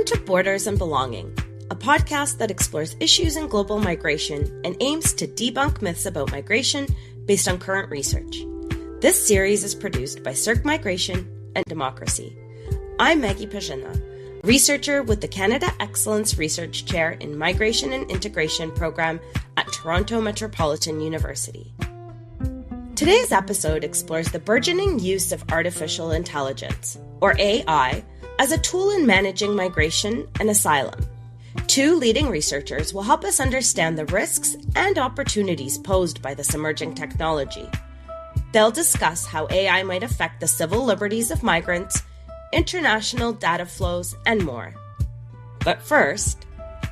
to Borders and Belonging, a podcast that explores issues in global migration and aims to debunk myths about migration based on current research. This series is produced by Cirque Migration and Democracy. I'm Maggie Perzyna, researcher with the Canada Excellence Research Chair in Migration and Integration program at Toronto Metropolitan University. Today's episode explores the burgeoning use of artificial intelligence, or AI, as a tool in managing migration and asylum. Two leading researchers will help us understand the risks and opportunities posed by this emerging technology. They'll discuss how AI might affect the civil liberties of migrants, international data flows, and more. But first,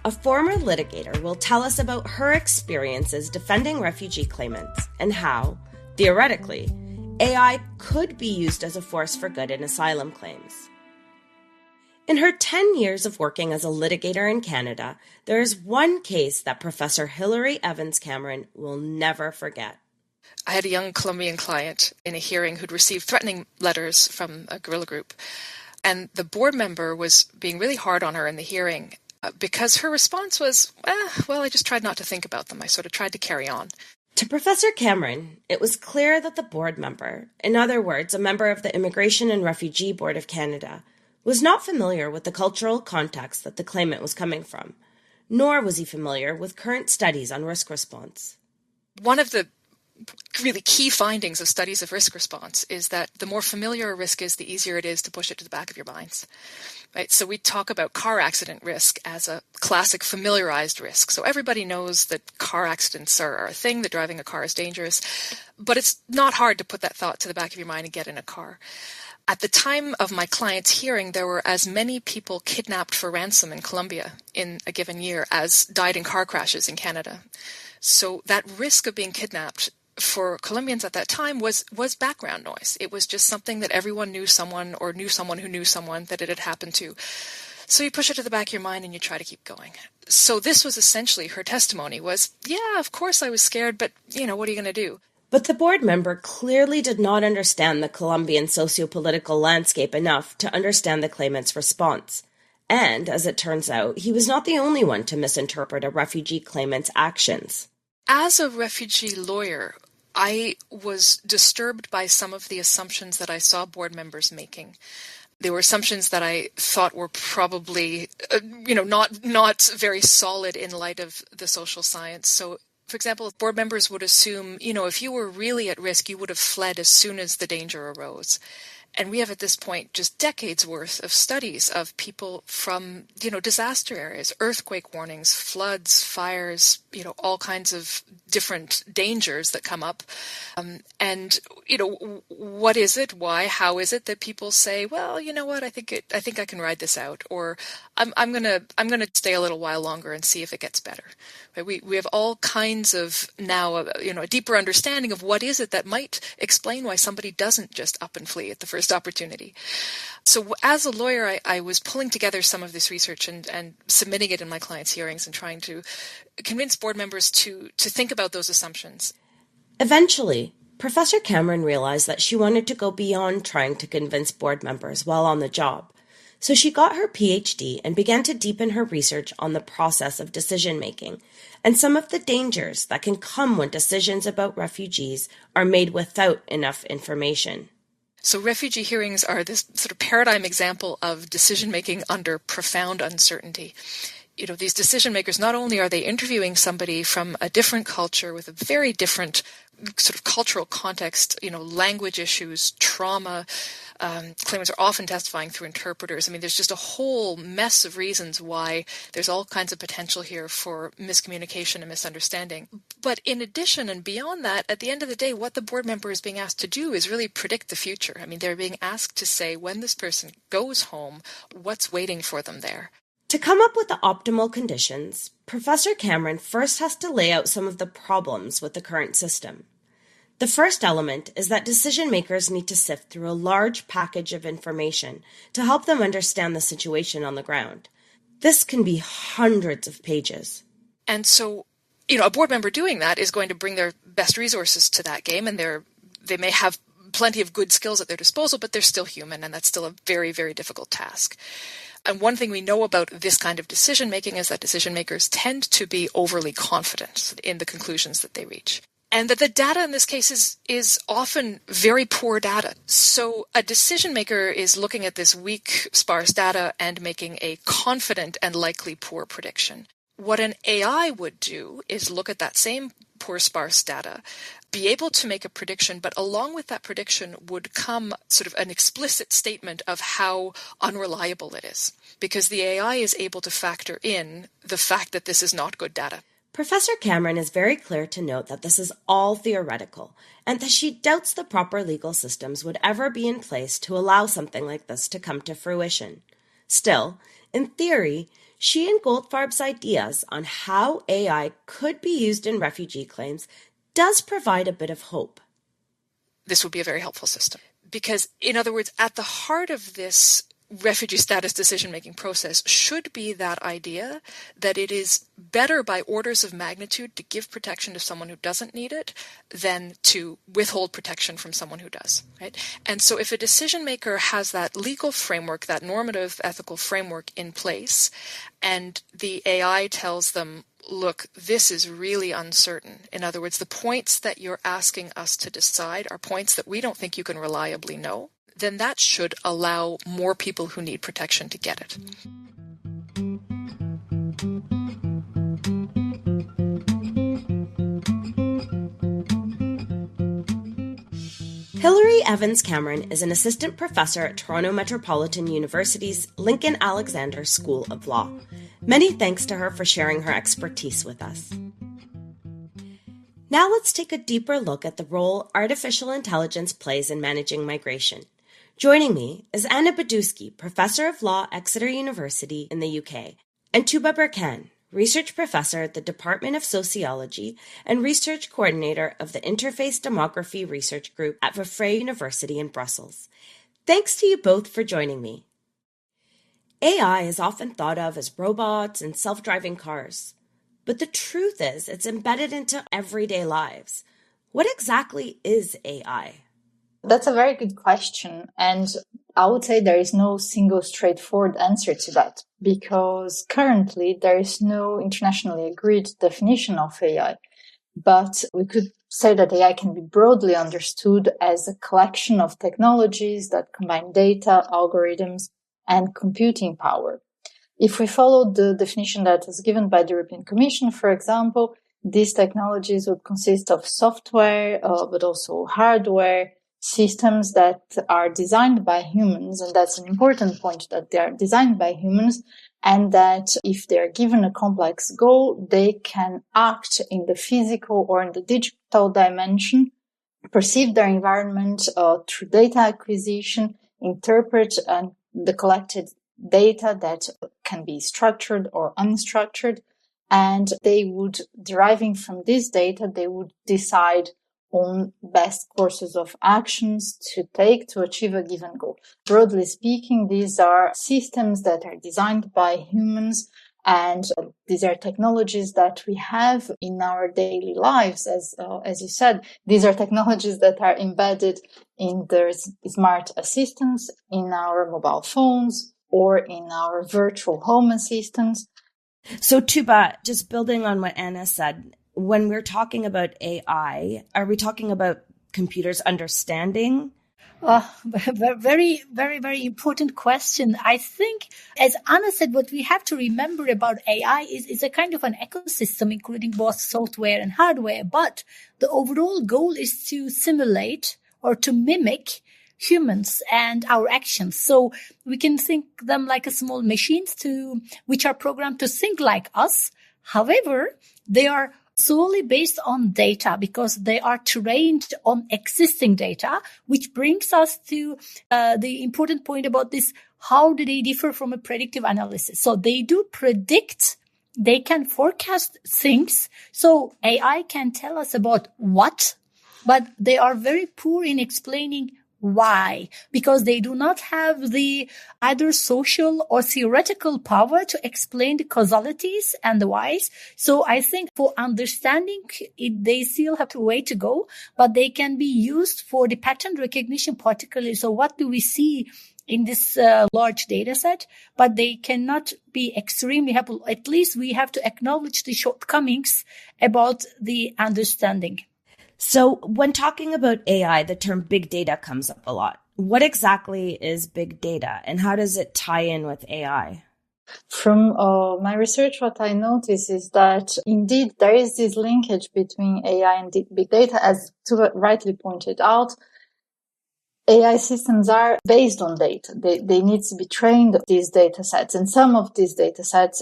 a former litigator will tell us about her experiences defending refugee claimants and how, theoretically, AI could be used as a force for good in asylum claims. In her 10 years of working as a litigator in Canada, there is one case that Professor Hilary Evans Cameron will never forget. I had a young Colombian client in a hearing who'd received threatening letters from a guerrilla group. And the board member was being really hard on her in the hearing because her response was, well, I just tried not to think about them. I sort of tried to carry on. To Professor Cameron, it was clear that the board member, in other words, a member of the Immigration and Refugee Board of Canada, was not familiar with the cultural context that the claimant was coming from, nor was he familiar with current studies on risk response. One of the really key findings of studies of risk response is that the more familiar a risk is, the easier it is to push it to the back of your minds. Right? So we talk about car accident risk as a classic familiarized risk. So everybody knows that car accidents are a thing, that driving a car is dangerous, but it's not hard to put that thought to the back of your mind and get in a car. At the time of my client's hearing, there were as many people kidnapped for ransom in Colombia in a given year as died in car crashes in Canada. So that risk of being kidnapped for Colombians at that time was background noise. It was just something that everyone knew someone or knew someone who knew someone that it had happened to. So you push it to the back of your mind and you try to keep going. So this was essentially her testimony was, yeah, of course I was scared, but, what are you going to do? But the board member clearly did not understand the Colombian socio-political landscape enough to understand the claimant's response. And, as it turns out, he was not the only one to misinterpret a refugee claimant's actions. As a refugee lawyer, I was disturbed by some of the assumptions that I saw board members making. They were assumptions that I thought were probably, not very solid in light of the social science. So, for example, board members would assume, if you were really at risk, you would have fled as soon as the danger arose. And we have at this point just decades worth of studies of people from, disaster areas, earthquake warnings, floods, fires, all kinds of different dangers that come up. What is it? Why? How is it that people say, well, you know what? I think I can ride this out, or I'm gonna stay a little while longer and see if it gets better. Right? We have all kinds of now, a deeper understanding of what is it that might explain why somebody doesn't just up and flee at the first opportunity. So as a lawyer, I was pulling together some of this research and submitting it in my clients' hearings and trying to convince board members to think about those assumptions. Eventually, Professor Cameron realized that she wanted to go beyond trying to convince board members while on the job. So she got her PhD and began to deepen her research on the process of decision-making and some of the dangers that can come when decisions about refugees are made without enough information. So refugee hearings are this sort of paradigm example of decision-making under profound uncertainty. These decision makers, not only are they interviewing somebody from a different culture with a very different sort of cultural context, language issues, trauma. Claimants are often testifying through interpreters. There's just a whole mess of reasons why there's all kinds of potential here for miscommunication and misunderstanding. But in addition and beyond that, at the end of the day, what the board member is being asked to do is really predict the future. They're being asked to say when this person goes home, what's waiting for them there. To come up with the optimal conditions, Professor Cameron first has to lay out some of the problems with the current system. The first element is that decision makers need to sift through a large package of information to help them understand the situation on the ground. This can be hundreds of pages. And so, a board member doing that is going to bring their best resources to that game, and they may have plenty of good skills at their disposal, but they're still human, and that's still a very, very difficult task. And one thing we know about this kind of decision making is that decision makers tend to be overly confident in the conclusions that they reach. And that the data in this case is often very poor data. So a decision maker is looking at this weak, sparse data and making a confident and likely poor prediction. What an AI would do is look at that same poor, sparse data, be able to make a prediction, but along with that prediction would come sort of an explicit statement of how unreliable it is, because the AI is able to factor in the fact that this is not good data. Professor Cameron is very clear to note that this is all theoretical and that she doubts the proper legal systems would ever be in place to allow something like this to come to fruition. Still, in theory, she and Goldfarb's ideas on how AI could be used in refugee claims does provide a bit of hope. This would be a very helpful system because, in other words, at the heart of this refugee status decision-making process should be that idea that it is better by orders of magnitude to give protection to someone who doesn't need it than to withhold protection from someone who does, right? And so if a decision maker has that legal framework, that normative ethical framework in place, and the AI tells them, look, this is really uncertain. In other words, the points that you're asking us to decide are points that we don't think you can reliably know, then that should allow more people who need protection to get it. Hilary Evans Cameron is an assistant professor at Toronto Metropolitan University's Lincoln Alexander School of Law. Many thanks to her for sharing her expertise with us. Now let's take a deeper look at the role artificial intelligence plays in managing migration. Joining me is Ana Beduschi, Professor of Law, Exeter University in the UK, and Tuba Bircan, Research Professor at the Department of Sociology and Research Coordinator of the Interface Demography Research Group at Vrije University in Brussels. Thanks to you both for joining me. AI is often thought of as robots and self-driving cars, but the truth is it's embedded into everyday lives. What exactly is AI? That's a very good question. And I would say there is no single straightforward answer to that, because currently there is no internationally agreed definition of AI. But we could say that AI can be broadly understood as a collection of technologies that combine data, algorithms, and computing power. If we follow the definition that was given by the European Commission, for example, these technologies would consist of software, but also hardware, systems that are designed by humans, and that's an important point, that they are designed by humans, and that if they're given a complex goal, they can act in the physical or in the digital dimension, perceive their environment through data acquisition, interpret the collected data that can be structured or unstructured, and they would, deriving from this data, they would decide on best courses of actions to take to achieve a given goal. Broadly speaking, these are systems that are designed by humans, and these are technologies that we have in our daily lives. As you said, these are technologies that are embedded in the smart assistants, in our mobile phones, or in our virtual home assistants. So Tuba, just building on what Ana said, when we're talking about AI, are we talking about computers understanding? Very, very, very important question. I think, as Ana said, what we have to remember about AI is a kind of an ecosystem, including both software and hardware. But the overall goal is to simulate or to mimic humans and our actions. So we can think them like a small machines which are programmed to think like us. However, they are solely based on data because they are trained on existing data, which brings us to the important point about this. How do they differ from a predictive analysis? So they do predict, they can forecast things. So AI can tell us about what, but they are very poor in explaining why, because they do not have the either social or theoretical power to explain the causalities and the whys. So I think for understanding it, they still have a way to go, but they can be used for the pattern recognition particularly. So what do we see in this large data set, but they cannot be extremely helpful. At least we have to acknowledge the shortcomings about the understanding. So when talking about AI, the term big data comes up a lot. What exactly is big data and how does it tie in with AI? From my research, what I notice is that indeed there is this linkage between AI and big data. As Tuba rightly pointed out, AI systems are based on data. They need to be trained on these data sets. And some of these data sets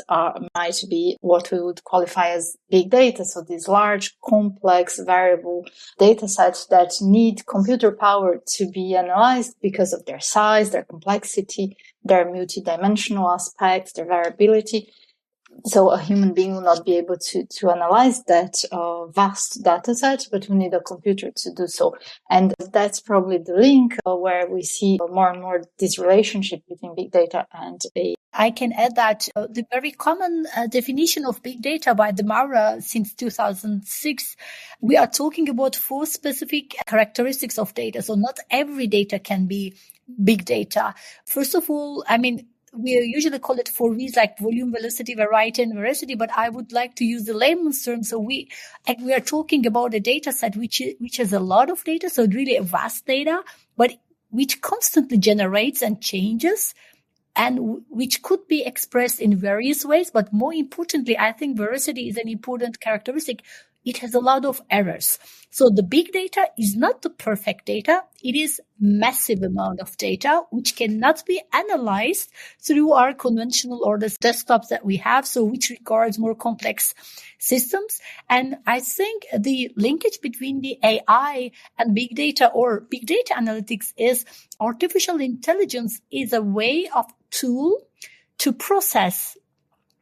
might be what we would qualify as big data. So these large, complex, variable data sets that need computer power to be analyzed because of their size, their complexity, their multidimensional aspects, their variability. So a human being will not be able to analyze that vast data set, but we need a computer to do so. And that's probably the link where we see more and more this relationship between big data and AI. I can add that the very common definition of big data by Demara since 2006, we are talking about 4 specific characteristics of data. So not every data can be big data. First of all, we usually call it 4 V's like volume, velocity, variety, and veracity, but I would like to use the layman's term. So we are talking about a data set which has a lot of data, so really a vast data, but which constantly generates and changes, and which could be expressed in various ways. But more importantly, I think veracity is an important characteristic. It has a lot of errors. So the big data is not the perfect data. It is massive amount of data which cannot be analyzed through our conventional or the desktops that we have, so which requires more complex systems. And I think the linkage between the AI and big data or big data analytics is artificial intelligence is a way of tool to process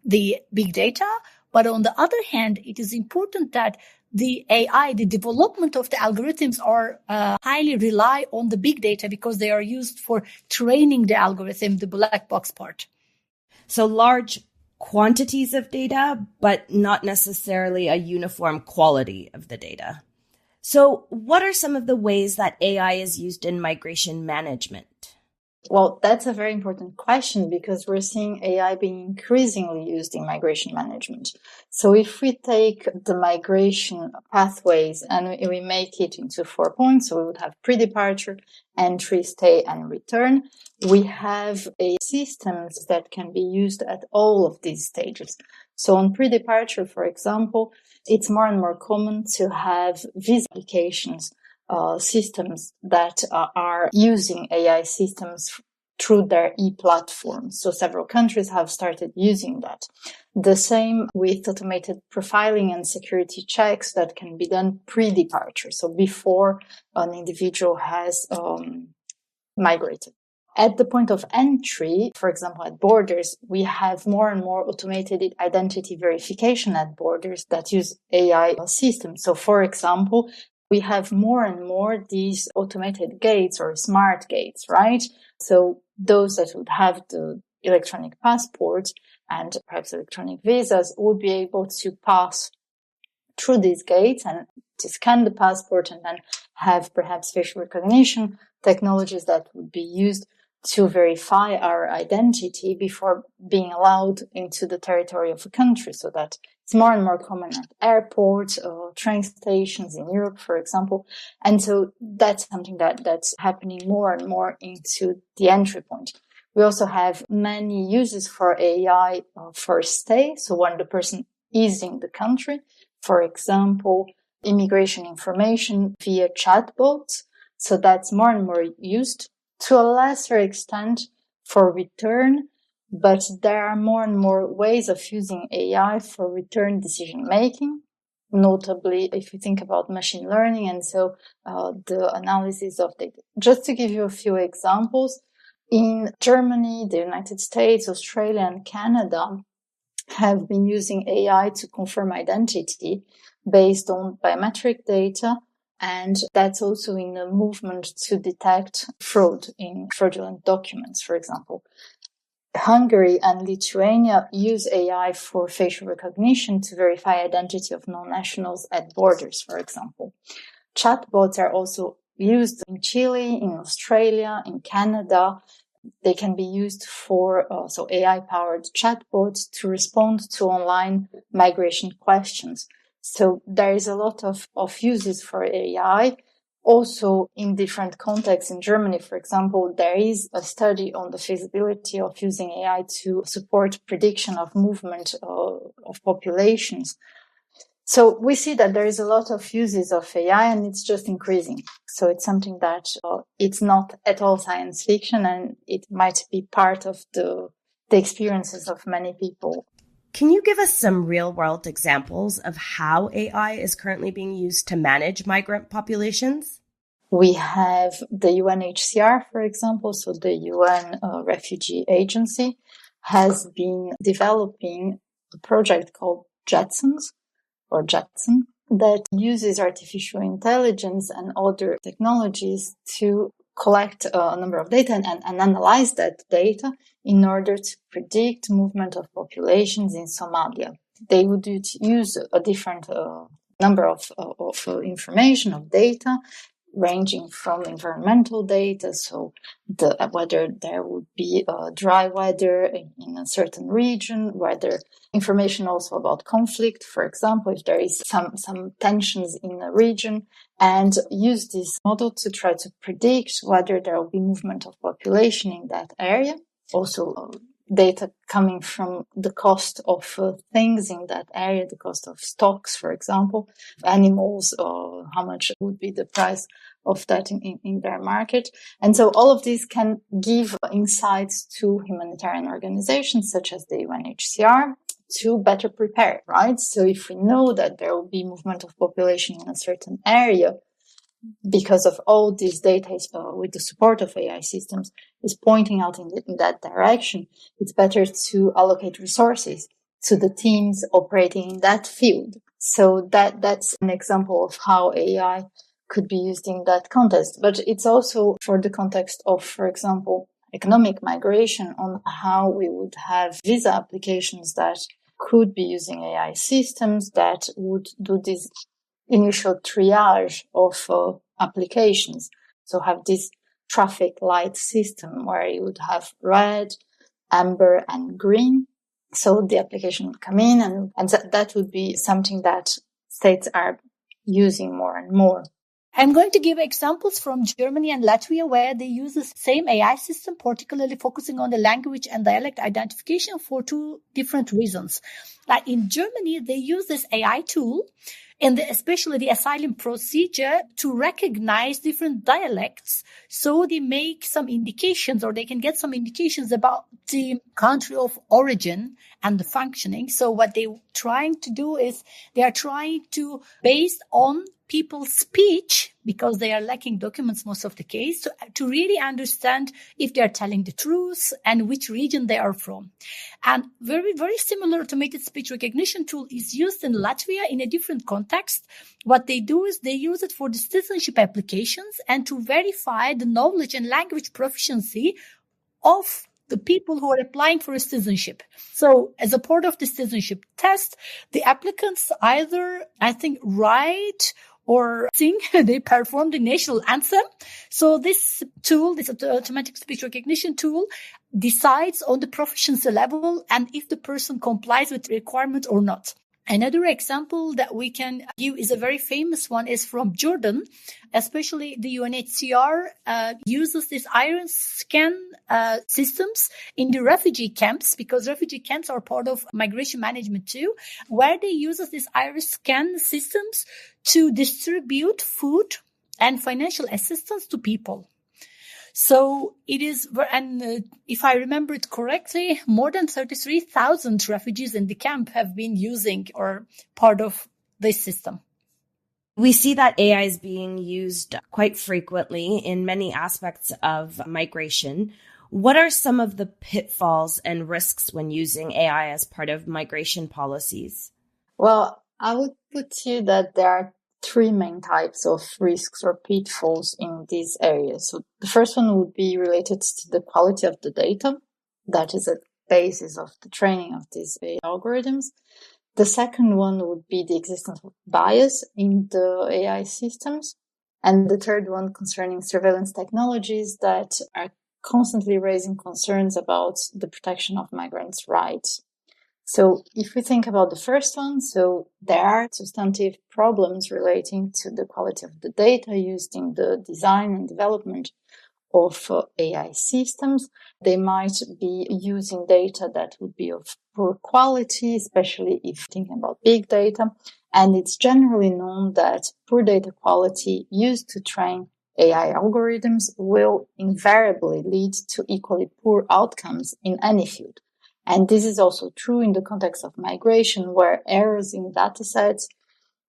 the big data. But on the other hand, it is important that the AI, the development of the algorithms are highly rely on the big data because they are used for training the algorithm, the black box part. So large quantities of data, but not necessarily a uniform quality of the data. So what are some of the ways that AI is used in migration management? Well, that's a very important question because we're seeing AI being increasingly used in migration management. So if we take the migration pathways and we make it into 4 points, so we would have pre-departure, entry, stay, and return, we have systems that can be used at all of these stages. So on pre-departure, for example, it's more and more common to have visa applications systems that are using AI systems through their e-platforms. So several countries have started using that. The same with automated profiling and security checks that can be done pre-departure, so before an individual has migrated. At the point of entry, for example, at borders, we have more and more automated identity verification at borders that use AI systems. So, for example, we have more and more these automated gates or smart gates, right? So those that would have the electronic passports and perhaps electronic visas would be able to pass through these gates and to scan the passport and then have perhaps facial recognition technologies that would be used to verify our identity before being allowed into the territory of a country. So that it's more and more common at airports or train stations in Europe, for example. And so that's something that's happening more and more into the entry point. We also have many uses for AI for stay. So when the person is in the country, for example, immigration information via chatbots. So that's more and more used to a lesser extent for return, but there are more and more ways of using AI for return decision making, notably if you think about machine learning and so the analysis of data. Just to give you a few examples, in Germany, the United States, Australia, and Canada have been using AI to confirm identity based on biometric data. And that's also in a movement to detect fraud in fraudulent documents, for example. Hungary and Lithuania use AI for facial recognition to verify identity of non-nationals at borders, for example. Chatbots are also used in Chile, in Australia, in Canada, They can be used for AI-powered chatbots to respond to online migration questions. So there is a lot of uses for AI. Also, in different contexts in Germany, for example, there is a study on the feasibility of using AI to support prediction of movement of populations. So we see that there is a lot of uses of AI and it's just increasing. So it's something that it's not at all science fiction, and it might be part of the experiences of many people. Can you give us some real-world examples of how AI is currently being used to manage migrant populations? We have the UNHCR, for example, so the UN Refugee Agency has been developing a project called Jetson, that uses artificial intelligence and other technologies to collect a number of data and analyze that data in order to predict movement of populations in Somalia. They would use a different number of information, of data, ranging from environmental data, so whether there would be dry weather in a certain region, whether information also about conflict, for example, if there is some tensions in a region, and use this model to try to predict whether there will be movement of population in that area. Also, data coming from the cost of things in that area, the cost of stocks, for example, animals, or how much would be the price of that in their market. And so all of these can give insights to humanitarian organizations such as the UNHCR to better prepare, right? So if we know that there will be movement of population in a certain area, because of all this data with the support of AI systems is pointing out in that direction, it's better to allocate resources to the teams operating in that field. So that's an example of how AI could be used in that context. But it's also for the context of, for example, economic migration, on how we would have visa applications that could be using AI systems that would do this initial triage of applications. So have this traffic light system where you would have red, amber, and green. So the application would come in, and that would be something that states are using more and more. I'm going to give examples from Germany and Latvia where they use the same AI system, particularly focusing on the language and dialect identification for two different reasons. Like in Germany, they use this AI tool, and especially the asylum procedure, to recognize different dialects. So they make some indications, or they can get some indications about the country of origin and the functioning. So what they're trying to do is they are trying to, based on people's speech, because they are lacking documents most of the case, to really understand if they are telling the truth and which region they are from. And very, very similar automated speech recognition tool is used in Latvia in a different context. What they do is they use it for the citizenship applications and to verify the knowledge and language proficiency of the people who are applying for a citizenship. So as a part of the citizenship test, the applicants either, I think, write or sing, they perform the national anthem. So this tool, this automatic speech recognition tool, decides on the proficiency level and if the person complies with the requirement or not. Another example that we can give is a very famous one is from Jordan, especially the UNHCR uses these iris scan systems in the refugee camps, because refugee camps are part of migration management too, where they use these iris scan systems to distribute food and financial assistance to people. So it is, and if I remember it correctly, more than 33,000 refugees in the camp have been using or part of this system. We see that AI is being used quite frequently in many aspects of migration. What are some of the pitfalls and risks when using AI as part of migration policies? Well, I would put here that there are three main types of risks or pitfalls in these areas. So the first one would be related to the quality of the data. That is a basis of the training of these algorithms. The second one would be the existence of bias in the AI systems. And the third one concerning surveillance technologies that are constantly raising concerns about the protection of migrants' rights. So if we think about the first one, so there are substantive problems relating to the quality of the data used in the design and development of AI systems. They might be using data that would be of poor quality, especially if thinking about big data. And it's generally known that poor data quality used to train AI algorithms will invariably lead to equally poor outcomes in any field. And this is also true in the context of migration, where errors in datasets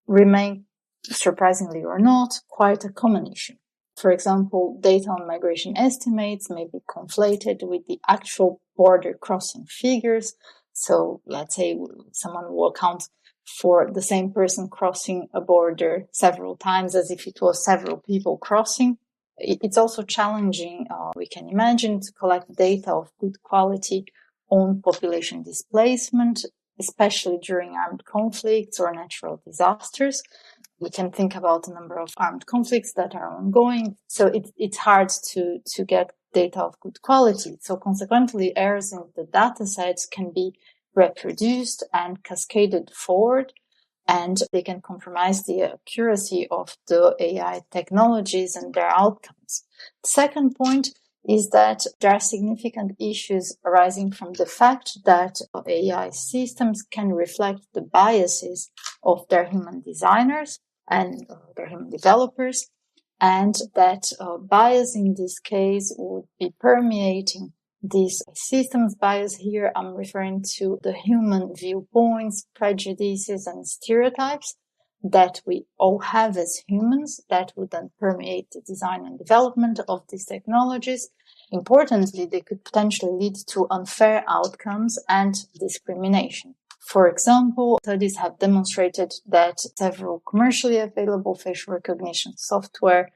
remain, surprisingly or not, quite a common issue. For example, data on migration estimates may be conflated with the actual border crossing figures. So let's say someone will account for the same person crossing a border several times as if it was several people crossing. It's also challenging, we can imagine, to collect data of good quality on population displacement, especially during armed conflicts or natural disasters. We can think about a number of armed conflicts that are ongoing. So it's hard to get data of good quality. So consequently, errors in the data sets can be reproduced and cascaded forward, and they can compromise the accuracy of the AI technologies and their outcomes. The second point is that there are significant issues arising from the fact that AI systems can reflect the biases of their human designers and their human developers, and that bias in this case would be permeating these systems. Bias here, I'm referring to the human viewpoints, prejudices, and stereotypes that we all have as humans that would then permeate the design and development of these technologies. Importantly, they could potentially lead to unfair outcomes and discrimination. For example, studies have demonstrated that several commercially available facial recognition software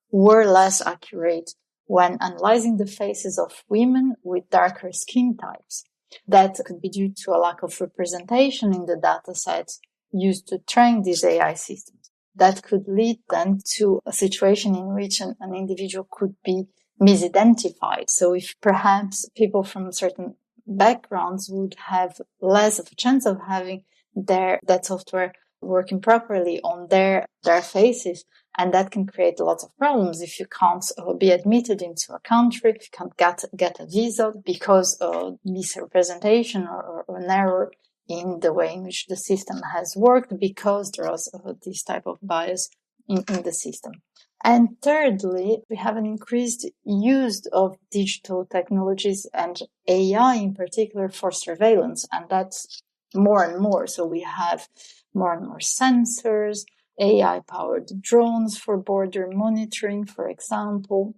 were less accurate when analyzing the faces of women with darker skin types. That could be due to a lack of representation in the data sets used to train these AI systems. That could lead then to a situation in which an individual could be misidentified. So if perhaps people from certain backgrounds would have less of a chance of having that software working properly on their faces, and that can create lots of problems if you can't be admitted into a country, if you can't get a visa because of misrepresentation or an error in the way in which the system has worked, because there is this type of bias in the system. And thirdly, we have an increased use of digital technologies and AI in particular for surveillance, and that's more and more. So we have more and more sensors, AI-powered drones for border monitoring, for example,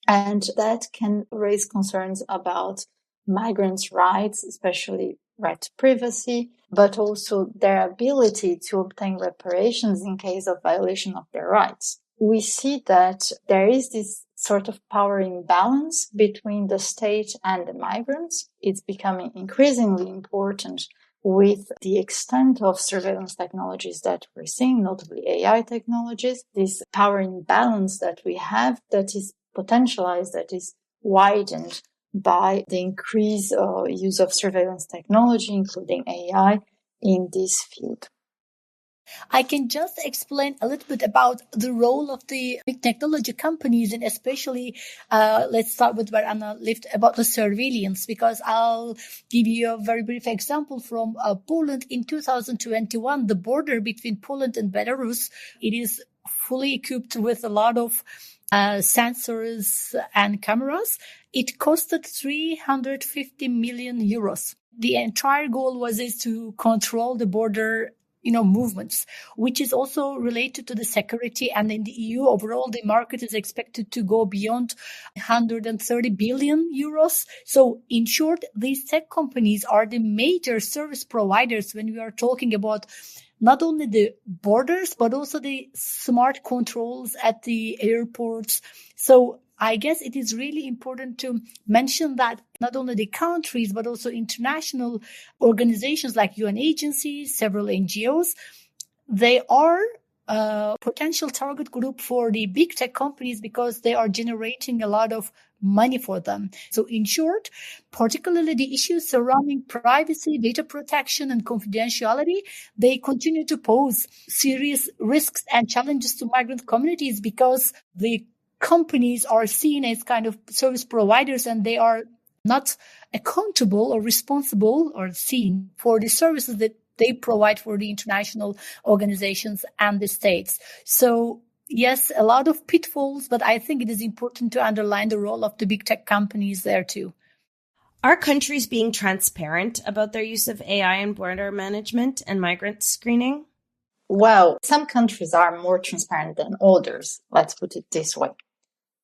and that can raise concerns about migrants' rights, especially right to privacy, but also their ability to obtain reparations in case of violation of their rights. We see that there is this sort of power imbalance between the state and the migrants. It's becoming increasingly important with the extent of surveillance technologies that we're seeing, notably AI technologies, this power imbalance that we have that is potentialized, that is widened by the increased use of surveillance technology, including AI, in this field. I can just explain a little bit about the role of the big technology companies, and especially let's start with where Anna left about the surveillance, because I'll give you a very brief example from Poland. In 2021, the border between Poland and Belarus, it is fully equipped with a lot of sensors and cameras. It costed 350 million euros. The entire goal was to control the border movements, which is also related to the security. And in the EU overall, the market is expected to go beyond 130 billion euros. So in short, these tech companies are the major service providers when we are talking about not only the borders, but also the smart controls at the airports. So I guess it is really important to mention that not only the countries, but also international organizations like UN agencies, several NGOs, they are a potential target group for the big tech companies because they are generating a lot of money for them. So in short, particularly the issues surrounding privacy, data protection, and confidentiality, they continue to pose serious risks and challenges to migrant communities because the companies are seen as kind of service providers and they are not accountable or responsible or seen for the services that they provide for the international organizations and the states. So yes, a lot of pitfalls, but I think it is important to underline the role of the big tech companies there too. Are countries being transparent about their use of AI in border management and migrant screening? Well, some countries are more transparent than others. Let's put it this way.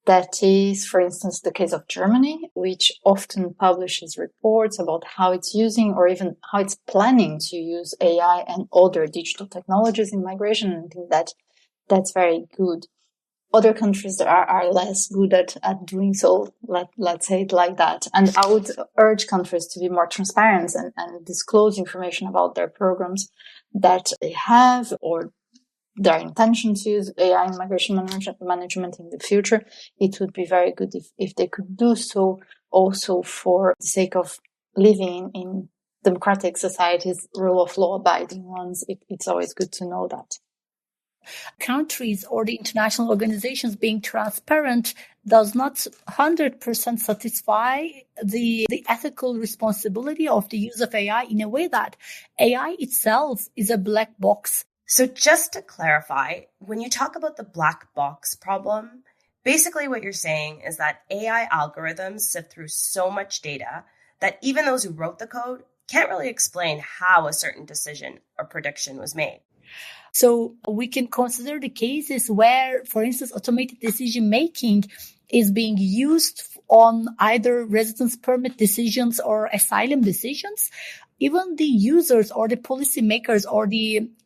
That is, for instance, the case of Germany, which often publishes reports about how it's using or even how it's planning to use AI and other digital technologies in migration. And I think that's very good. Other countries are less good at doing so, let's say it like that. And I would urge countries to be more transparent and disclose information about their programs that they have or their intention to use AI in migration management in the future. It would be very good if they could do so also for the sake of living in democratic societies, rule of law abiding ones. It's always good to know that. Countries or the international organizations being transparent does not 100% satisfy the ethical responsibility of the use of AI in a way that AI itself is a black box. So just to clarify, when you talk about the black box problem, basically what you're saying is that AI algorithms sift through so much data that even those who wrote the code can't really explain how a certain decision or prediction was made. So we can consider the cases where, for instance, automated decision-making is being used on either residence permit decisions or asylum decisions. Even the users or the policymakers or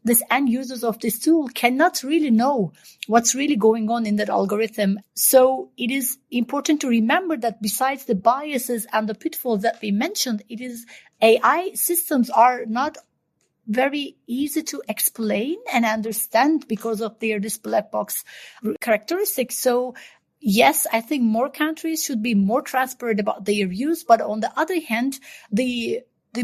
this end users of this tool cannot really know what's really going on in that algorithm. So it is important to remember that besides the biases and the pitfalls that we mentioned, AI systems are not very easy to explain and understand because of this black box characteristics. So yes, I think more countries should be more transparent about their use, but on the other hand, the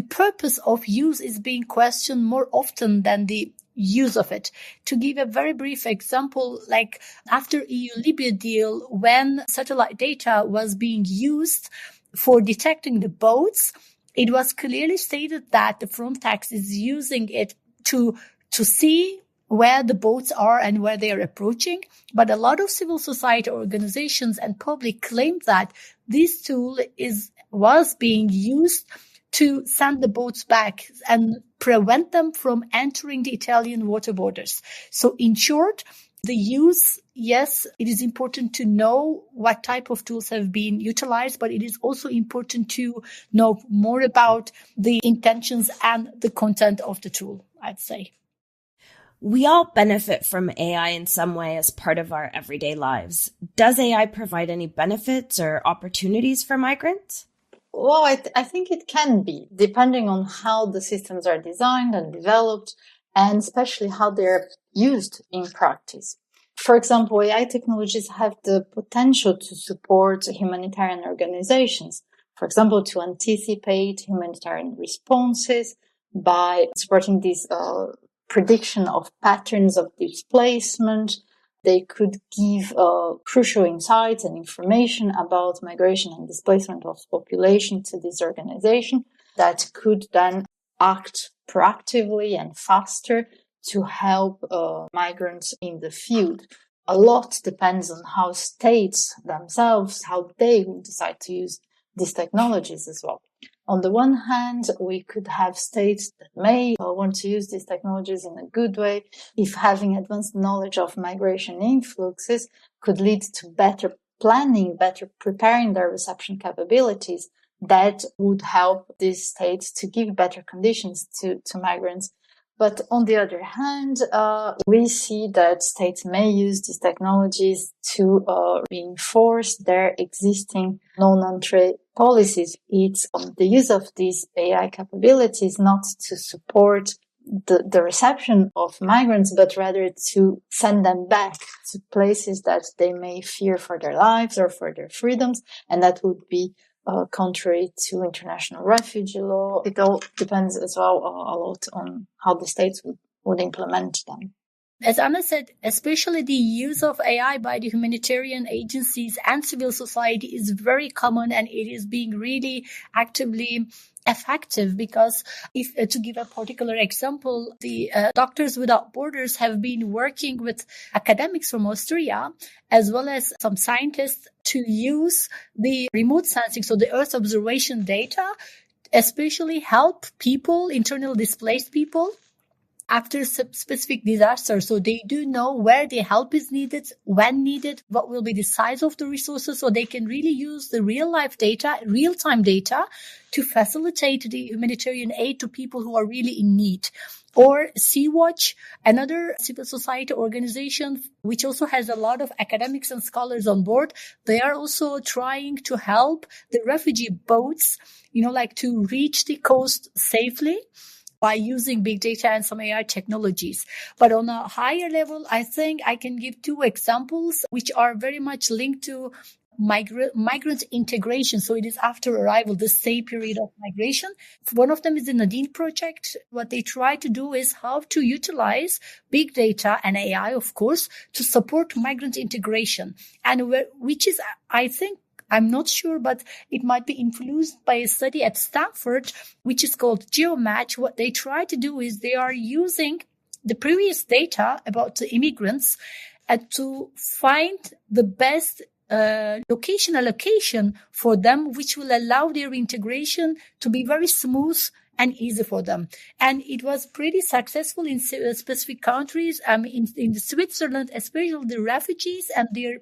purpose of use is being questioned more often than the use of it. To give a very brief example, like after EU-Libya deal, when satellite data was being used for detecting the boats, it was clearly stated that the Frontex is using it to see where the boats are and where they are approaching. But a lot of civil society organizations and public claimed that this tool was being used to send the boats back and prevent them from entering the Italian water borders. So in short, the use, yes, it is important to know what type of tools have been utilized, but it is also important to know more about the intentions and the content of the tool, I'd say. We all benefit from AI in some way as part of our everyday lives. Does AI provide any benefits or opportunities for migrants? Well, I think it can be, depending on how the systems are designed and developed, and especially how they're used in practice. For example, AI technologies have the potential to support humanitarian organizations, for example, to anticipate humanitarian responses by supporting this prediction of patterns of displacement. They could give crucial insights and information about migration and displacement of population to this organization that could then act proactively and faster to help migrants in the field. A lot depends on how states themselves, how they will decide to use these technologies as well. On the one hand, we could have states that may want to use these technologies in a good way if having advanced knowledge of migration influxes could lead to better planning, better preparing their reception capabilities. That would help these states to give better conditions to migrants. But on the other hand, we see that states may use these technologies to reinforce their existing non-entry policies. It's the use of these AI capabilities not to support the reception of migrants, but rather to send them back to places that they may fear for their lives or for their freedoms. And that would be contrary to international refugee law. It all depends as well a lot on how the states would implement them. As Ana said, especially the use of AI by the humanitarian agencies and civil society is very common, and it is being really actively effective because if to give a particular example, the Doctors Without Borders have been working with academics from Austria as well as some scientists to use the remote sensing, so the Earth observation data, especially help people, internally displaced people, after specific disasters. So they do know where the help is needed, when needed, what will be the size of the resources, so they can really use the real-life data, real-time data, to facilitate the humanitarian aid to people who are really in need. Or Sea-Watch, another civil society organization, which also has a lot of academics and scholars on board. They are also trying to help the refugee boats, to reach the coast safely by using big data and some AI technologies. But on a higher level, I think I can give two examples which are very much linked to migrant integration. So it is after arrival, the stay period of migration. One of them is the Nadine project. What they try to do is how to utilize big data and AI, of course, to support migrant integration. And which is, I think, I'm not sure, but it might be influenced by a study at Stanford, which is called GeoMatch. What they try to do is they are using the previous data about the immigrants to find the best location allocation for them, which will allow their integration to be very smooth and easy for them. And it was pretty successful in specific countries. In Switzerland, especially the refugees and their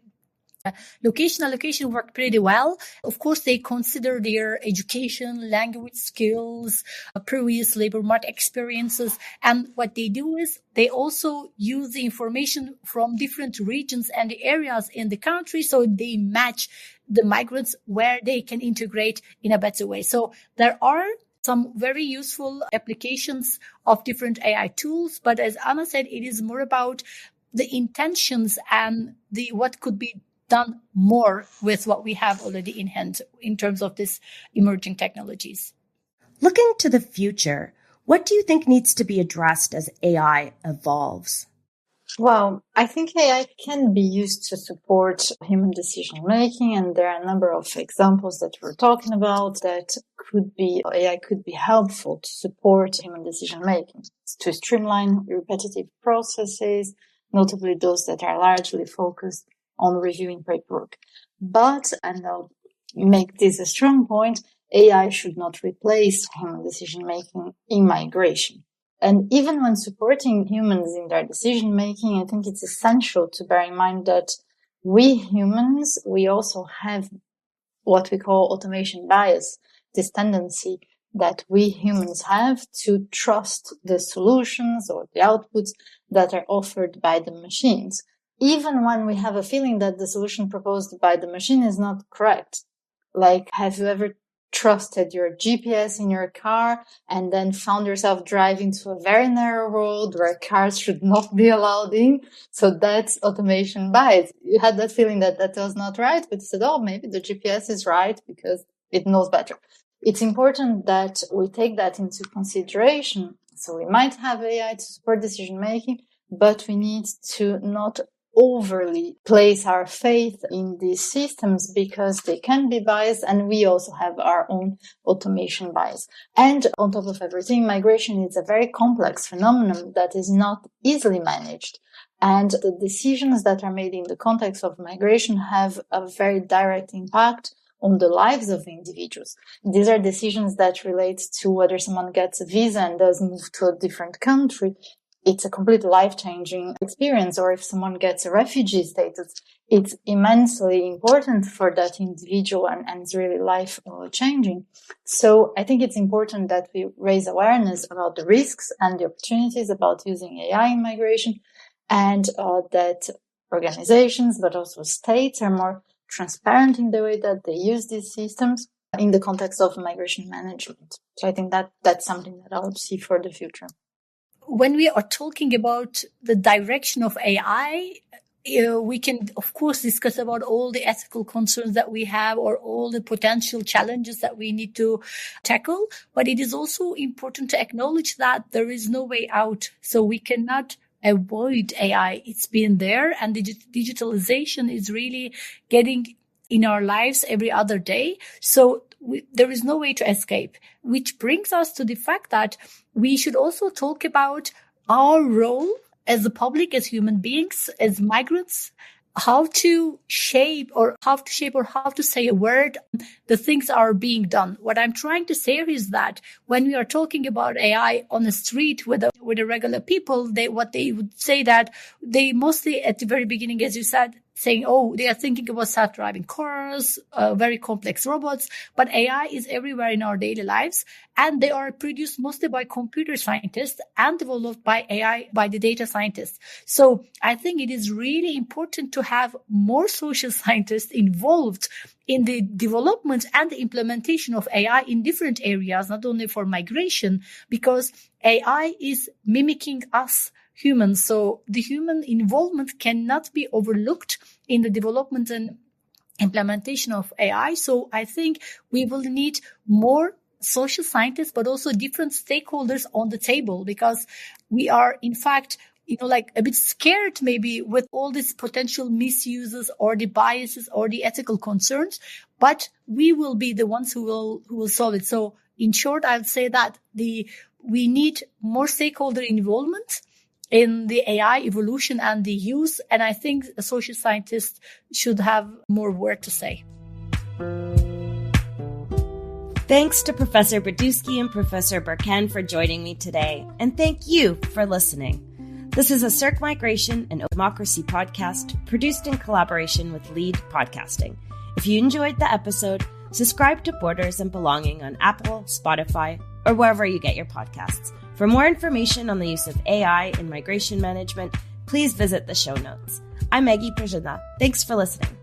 location allocation worked pretty well. Of course, they consider their education, language skills, previous labor market experiences. And what they do is they also use the information from different regions and the areas in the country. So they match the migrants where they can integrate in a better way. So there are some very useful applications of different AI tools. But as Ana said, it is more about the intentions and what could be done more with what we have already in hand in terms of these emerging technologies. Looking to the future, what do you think needs to be addressed as AI evolves? Well, I think AI can be used to support human decision making, and there are a number of examples that we're talking about that AI could be helpful to support human decision making, to streamline repetitive processes, notably those that are largely focused on reviewing paperwork. But, and I'll make this a strong point, AI should not replace human decision-making in migration. And even when supporting humans in their decision-making, I think it's essential to bear in mind that we humans, we also have what we call automation bias, this tendency that we humans have to trust the solutions or the outputs that are offered by the machines, even when we have a feeling that the solution proposed by the machine is not correct. Like, have you ever trusted your GPS in your car and then found yourself driving to a very narrow road where cars should not be allowed in? So that's automation bias. You had that feeling that was not right, but you said, oh, maybe the GPS is right because it knows better. It's important that we take that into consideration. So we might have AI to support decision making, but we need to not overly place our faith in these systems because they can be biased, and we also have our own automation bias. And on top of everything, migration is a very complex phenomenon that is not easily managed. And the decisions that are made in the context of migration have a very direct impact on the lives of individuals. These are decisions that relate to whether someone gets a visa and does move to a different country. It's a complete life-changing experience. Or if someone gets a refugee status, it's immensely important for that individual and it's really life-changing. So I think it's important that we raise awareness about the risks and the opportunities about using AI in migration, and that organizations, but also states, are more transparent in the way that they use these systems in the context of migration management. So I think that that's something that I would see for the future. when we are talking about the direction of AI, we can, of course, discuss about all the ethical concerns that we have or all the potential challenges that we need to tackle. But it is also important to acknowledge that there is no way out. So we cannot avoid AI. It's been there, and digitalization is really getting in our lives every other day. So there is no way to escape, which brings us to the fact that we should also talk about our role as the public, as human beings, as migrants, how to shape or how to say a word, the things are being done. What I'm trying to say is that when we are talking about AI on the street with the regular people, what they would say that they mostly at the very beginning, as you said, saying, oh, they are thinking about self-driving cars, very complex robots, but AI is everywhere in our daily lives, and they are produced mostly by computer scientists and developed by AI, by the data scientists. So I think it is really important to have more social scientists involved in the development and the implementation of AI in different areas, not only for migration, because AI is mimicking us humans. So the human involvement cannot be overlooked in the development and implementation of AI. So I think we will need more social scientists, but also different stakeholders on the table, because we are, in fact, like a bit scared maybe with all these potential misuses or the biases or the ethical concerns, but we will be the ones who will solve it. So in short, I'll say that we need more stakeholder involvement in the AI evolution and the use. And I think a social scientist should have more word to say. Thanks to Professor Beduschi and Professor Bircan for joining me today. And thank you for listening. This is a Cirque Migration and Democracy podcast produced in collaboration with Lead Podcasting. If you enjoyed the episode, subscribe to Borders and Belonging on Apple, Spotify, or wherever you get your podcasts. For more information on the use of AI in migration management, please visit the show notes. I'm Maggie Perzyna. Thanks for listening.